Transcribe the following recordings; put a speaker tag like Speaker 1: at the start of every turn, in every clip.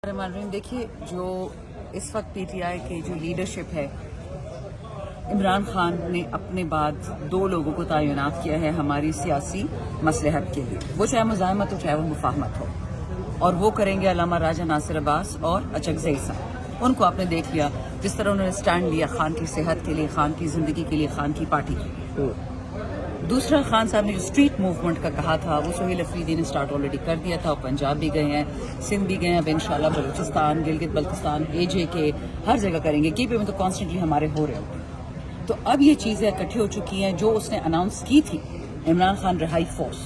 Speaker 1: देखिए, जो इस वक्त पीटीआई की जो लीडरशिप है, इमरान खान ने अपने बाद 2 लोगों को तैनात किया है हमारी सियासी मसलहत के लिए, वो चाहे मुज़ाहमत हो चाहे वो मुफाहमत हो, और वो करेंगे अल्लामा राजा नासिर अब्बास और अचकज़ई साहब। उनको आपने देख लिया जिस तरह उन्होंने स्टैंड लिया खान की सेहत के लिए, खान की ज़िंदगी के लिए, खान की पार्टी के लिए। दूसरा, खान साहब ने जो स्ट्रीट मूवमेंट का कहा था वो सुहेल अफरीदी ने स्टार्ट ऑलरेडी कर दिया था, और पंजाब भी गए हैं, सिंध भी गए हैं, अब इंशाल्लाह बलूचिस्तान, गिलगित बल्तिस्तान, एजे के हर जगह करेंगे। कीपे में तो कॉन्स्टेंटली हमारे हो रहे होते। तो अब ये चीज़ें इकट्ठी हो चुकी हैं जो उसने अनाउंस की थी, इमरान खान रिहाई फोर्स।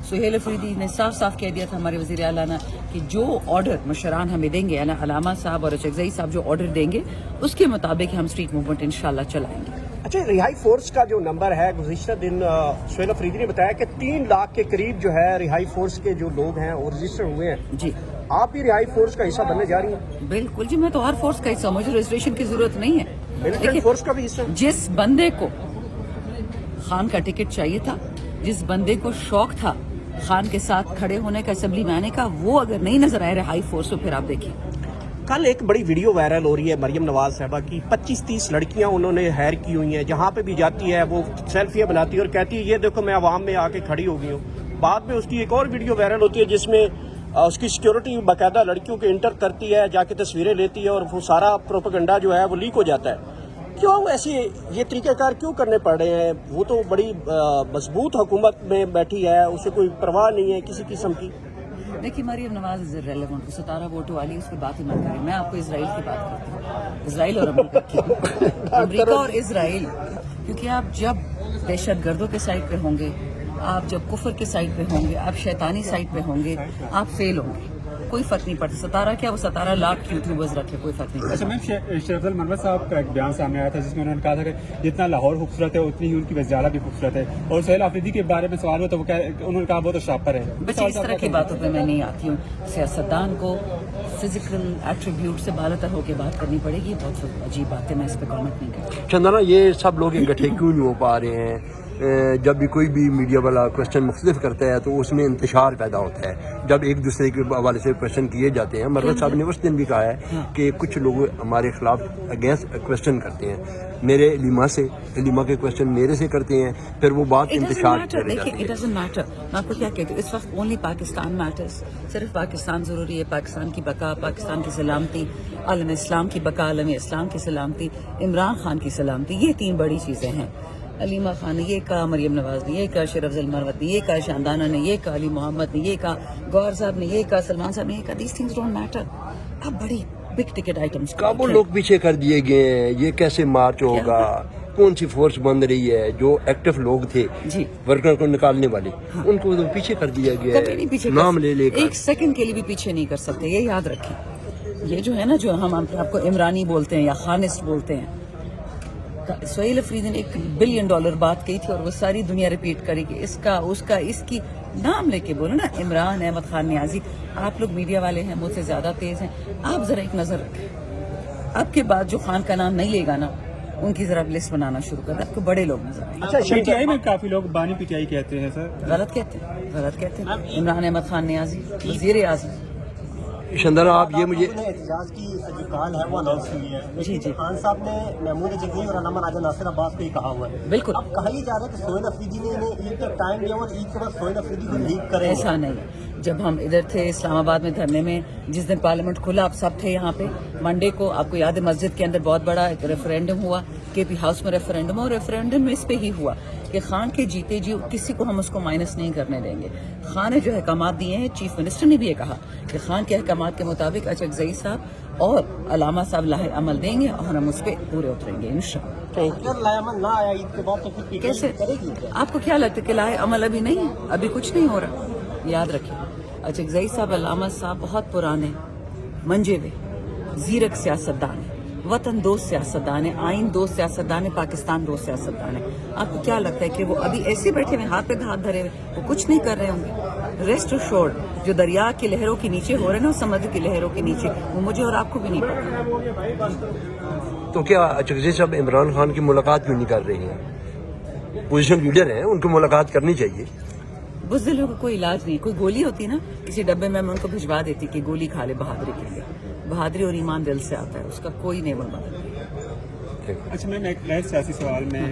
Speaker 1: सुहेल अफरीदी ने साफ साफ कह दिया था हमारे वज़ीर आला ने कि जो ऑर्डर मुशरान हमें देंगे, यानी अलामा साहब और अचकज़ई साहब जो ऑर्डर देंगे उसके मुताबिक हम स्ट्रीट मूवमेंट इंशाल्लाह चलाएंगे।
Speaker 2: अच्छा, रिहाई फोर्स का जो नंबर है, गुज़िश्ता दिन सुहेल अफरीदी ने बताया कि 3 लाख के करीब जो है रिहाई फोर्स के जो लोग हैं वो रजिस्टर हुए हैं।
Speaker 1: जी,
Speaker 2: आप भी रिहाई फोर्स का हिस्सा बनने जा रही हैं?
Speaker 1: बिल्कुल जी, मैं तो हर फोर्स का हिस्सा हूं, मुझे रजिस्ट्रेशन की जरूरत नहीं है।
Speaker 2: मिलिटेंट फोर्स का भी हिस्सा?
Speaker 1: जिस बंदे को खान का टिकट चाहिए था, जिस बंदे को शौक था खान के साथ खड़े होने का, असेंबली में आने का, वो अगर नहीं नजर आए रिहाई फोर्स तो फिर आप देखिए।
Speaker 2: कल एक बड़ी वीडियो वायरल हो रही है मरियम नवाज साहबा की, 25-30 लड़कियां उन्होंने हायर की हुई हैं, जहां पे भी जाती है वो सेल्फियां बनाती है और कहती है ये देखो मैं अवाम में आके खड़ी हो गई हूँ। बाद में उसकी एक और वीडियो वायरल होती है जिसमें उसकी सिक्योरिटी बाकायदा लड़कियों के इंटर करती है, जाके तस्वीरें लेती है, और वो सारा प्रोपेगेंडा जो है वो लीक हो जाता है। क्यों ऐसे ये तरीक़ाकार क्यों करने पड़ रहे हैं? वो तो बड़ी मजबूत हुकूमत में बैठी है, उसे कोई परवाह नहीं है किसी किस्म की।
Speaker 1: देखिए, मरियम नवाज इज इर्रेलेवेंट, 17 वोटों वाली, उसकी बात ही मत करें। मैं आपको इजराइल की बात करती हूँ, इजराइल और अमेरिका की। अमेरिका और इजराइल, क्योंकि आप जब दहशतगर्दों के साइड पे होंगे, आप जब कुफर के साइड पे होंगे, आप शैतानी साइड पे होंगे, आप फेल होंगे। कोई फर्क नहीं पड़ता 17 क्या, वो 17 लाख यूट्यूबर्स रखे, कोई फर्क नहीं पड़ता।
Speaker 3: अच्छा मैम, शरफुल मनवर साहब का एक बयान सामने आया था जिसमें उन्होंने कहा था कि जितना लाहौर खूबसूरत है उतनी ही उनकी वज़ीर आला भी खूबसूरत है, और सुहेल अफरीदी के बारे में सवाल हुआ तो उन्होंने कहा वो तो शापर है।
Speaker 1: बच्चे इस तरह की बातों पे मैं नहीं आती हूँ। सियासतदान को फिजिकल एट्रीब्यूट से बालातर होकर बात करनी पड़ेगी, बहुत अजीब बात है, मैं इस पर कमेंट नहीं करती।
Speaker 4: चंदना, ये सब लोग इकट्ठे क्यों नहीं हो पा रहे हैं? जब भी कोई भी मीडिया वाला क्वेश्चन मुख्तलिफ करता है तो उसमें इंतशार पैदा होता है। जब एक दूसरे के हवाले से क्वेश्चन किए जाते हैं, मरवत साहब ने उस दिन भी कहा है कि कुछ लोग हमारे खिलाफ अगेंस्ट क्वेश्चन करते हैं, मेरे इलीमा से, इलीमा के क्वेश्चन मेरे से करते हैं, फिर वो बात इंतशार
Speaker 1: देखिए, इट डजंट मैटर। मैं आपको क्या कहती हूँ, इस वक्त ओनली पाकिस्तान मैटर्स। सिर्फ पाकिस्तान जरूरी है, पाकिस्तान की बका, पाकिस्तान की सलामती, आलम इस्लाम की बका, आलम इस्लाम की सलामती, इमरान खान की सलामती, ये 3 बड़ी चीजें हैं। अलीमा खान ने ये कहा, मरियम नवाज ने ये कहा, शेर अफजल मरवत ने ये कहा, शानदाना ने ये कहा, अली मोहम्मद ने ये कहा, गौहर साहब ने ये कहा, सलमान साहब ने ये कहा। These things don't matter. अब बड़ी बिग टिकट आइटम्स
Speaker 4: काबुल लोग पीछे कर दिए गए हैं, ये कैसे मार्च होगा? कौन सी फोर्स बन रही है? जो एक्टिव लोग थे
Speaker 1: जी,
Speaker 4: वर्कर को निकालने वाले,
Speaker 1: हाँ,
Speaker 4: उनको तो पीछे कर दिया गया
Speaker 1: कभी नहीं पीछे,
Speaker 4: नाम ले लेकर।
Speaker 1: 1 सेकंड के लिए भी पीछे नहीं कर सकते, ये याद रखें। ये जो है ना, जो हम आपको इमरानी बोलते हैं या खानिस्ट बोलते हैं, सुहेल अफरीदी ने $1 बिलियन बात कही थी और वो सारी दुनिया रिपीट करेगी, इसका उसका इसकी नाम लेके बोलो ना, इमरान अहमद खान नियाजी। आप लोग मीडिया वाले हैं, मुझसे ज्यादा तेज हैं, आप जरा एक नजर रखें। आपके बाद जो खान का नाम नहीं लेगा ना, उनकी जरा लिस्ट बनाना शुरू कर दे, आपको बड़े लोग नजर आएंगे।
Speaker 3: अच्छा, पीटीआई में काफी लोग बानी पीटीआई कहते हैं सर।
Speaker 1: गलत कहते हैं। इमरान अहमद खान नियाजी वज़ीर आज़म।
Speaker 4: शंदना, आप ये मुझे
Speaker 5: एहतजाज की जो कॉल है वो अनाउंस हुई है,
Speaker 1: जी जी,
Speaker 5: खान साहब ने महमूद अचकज़ई और अल्लामा राजा नासिर अब्बास को ये कहा हुआ है।
Speaker 1: बिल्कुल।
Speaker 5: अब कहा ये जा रहा है कि सुहेल अफरीदी ने इन्हें ईद का टाइम दिया और ईद के बाद सुहेल अफरीदी को लीक करें।
Speaker 1: ऐसा नहीं है। जब हम इधर थे इस्लामाबाद में धरने में, जिस दिन पार्लियामेंट खुला, आप सब थे यहाँ पे मंडे को, आपको याद है मस्जिद के अंदर बहुत बड़ा एक रेफरेंडम हुआ, केपी हाउस में रेफरेंडम, और रेफरेंडम में इस पे ही हुआ कि खान के जीते जी किसी को हम उसको माइनस नहीं करने देंगे। खान ने जो अहकामात दिए हैं, चीफ मिनिस्टर ने भी ये कहा कि खान के अहकामात के मुताबिक अचकज़ई साहब और अलामा साहब लाहे अमल देंगे और हम उस पर पूरे उतरेंगे इंशाअल्लाह।
Speaker 5: अगर लाएअमल ना आया ईद के बाद तो फिर
Speaker 1: कैसे
Speaker 5: करेगी?
Speaker 1: आपको क्या लगता है कि लाहे अमल अभी नहीं है? अभी कुछ नहीं हो रहा। याद रखिए, अचकज़ई साहब, अलामा साहब बहुत पुराने, मंजे हुए, ज़ीरक सियासतदान है, वतन दोस्त सियासतदान है, आइन दोस्त सियासतदान है, पाकिस्तान दोस्त सियासतदान है। आपको क्या लगता है कि वो अभी ऐसे बैठे हुए हाथ पे हाथ धरे हुए वो कुछ नहीं कर रहे होंगे? रेस्ट अश्योर्ड, जो दरिया की लहरों के नीचे हो रहे हैं ना, समुद्र की लहरों के नीचे, वो मुझे और आपको भी नहीं पता।
Speaker 4: तो क्या अचकज़ई साहब इमरान खान की मुलाकात क्यों नहीं कर रहे हैं? पोजीशन लीडर हैं, उनको मुलाकात करनी चाहिए।
Speaker 1: बुज़दिलों का कोई इलाज नहीं। कोई गोली होती ना किसी डब्बे में, मैं उनको भिजवा देती कि गोली खा ले बहादुरी के लिए। बहादुरी और ईमान दिल से आता है, उसका कोई नेवल बदल नहीं है।
Speaker 3: अच्छा मैम, एक नए सियासी सवाल में